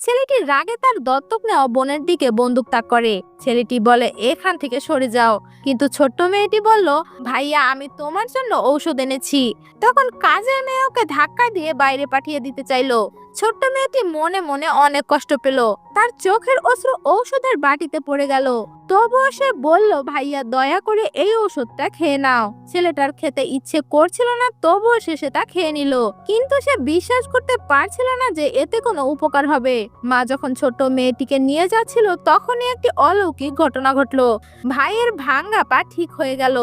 ছেলেটি রাগে তার দত্তক নেওয়া বোনের দিকে বন্দুক তাক করে। ছেলেটি বলে, এখান থেকে সরে যাও। কিন্তু ছোট্ট মেয়েটি বলল, ভাইয়া আমি তোমার জন্য ঔষধ এনেছি। তখন কাজের মেয়ে ওকে ধাক্কা দিয়ে বাইরে পাঠিয়ে দিতে চাইলো। ছোট্ট মেয়েটি মনে মনে অনেক কষ্ট পেল। তার চোখের অশ্রু ঔষধের বাটিতে পড়ে গেল। তবুও সে বলল, ভাইয়া দয়া করে এই ওষুধটা খেয়ে নাও। ছেলেটার খেতে ইচ্ছে করছিল না, তবুও সে সেটা খেয়ে নিল। কিন্তু সে বিশ্বাস করতে পারছিল না যে এতে কোনো উপকার হবে। মা যখন ছোট্ট মেয়েটিকে নিয়ে যাচ্ছিল তখনই একটি অলৌকিক ঘটনা ঘটলো। ভাইয়ের ভাঙ্গা পা ঠিক হয়ে গেল।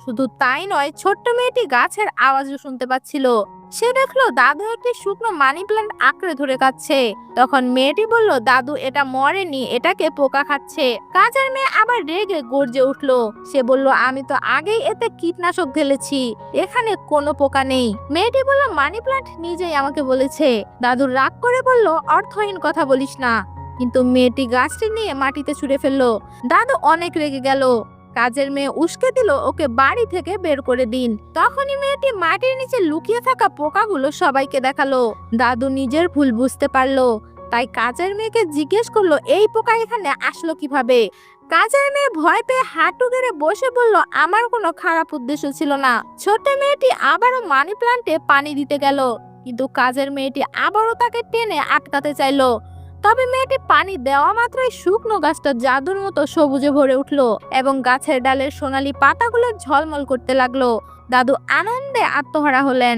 শুধু তাই নয়, ছোট্ট মেয়েটি গাছের আওয়াজও শুনতে পাচ্ছিল। সে দেখলো দাদু একটি শুকনো মানি প্ল্যান্ট আঁকড়ে ধরে কাচ্ছে। তখন মেয়েটি বলল, দাদু এটা মরেনি, এটাকে পোকা খাচ্ছে। কাজের মেয়ে আবার রেগে গর্জে উঠলো। সে বলল, আমি তো আগেই এতে কীটনাশক ঢেলেছি, এখানে কোনো পোকা নেই। মেয়েটি বলল, মানি প্ল্যান্ট নিজেই আমাকে বলেছে। দাদু রাগ করে বলল, অর্থহীন কথা বলিস না। কিন্তু মেয়েটি গাছটি নিয়ে মাটিতে ছুঁড়ে ফেললো। দাদু অনেক রেগে গেল। কাজের মেয়ে উস্কে দিল, ওকে বাড়ি থেকে বের করে দিন। তখনই মেয়েটি মাটির নিচে লুকিয়ে থাকা পোকাগুলো সবাইকে দেখালো। দাদু নিজের ভুল বুঝতে পারলো। তাই কাজের মেয়েকে জিজ্ঞেস করলো, এই পোকা এখানে আসলো কিভাবে? কাজের মেয়ে ভয় পেয়ে হাঁটু গেড়ে বসে বলল, আমার কোনো খারাপ উদ্দেশ্য ছিল না। ছোট্ট মেয়েটি আবারও মানি প্ল্যান্টে পানি দিতে গেল। কিন্তু কাজের মেয়েটি আবারও তাকে টেনে আটকাতে চাইলো। তবে মেয়েটি পানি দেওয়া মাত্রই শুকনো গাছটা জাদুর মতো সবুজে ভরে উঠলো এবং গাছের ডালের সোনালী পাতাগুলো ঝলমল করতে লাগলো। দাদু আনন্দে আত্মহারা হলেন।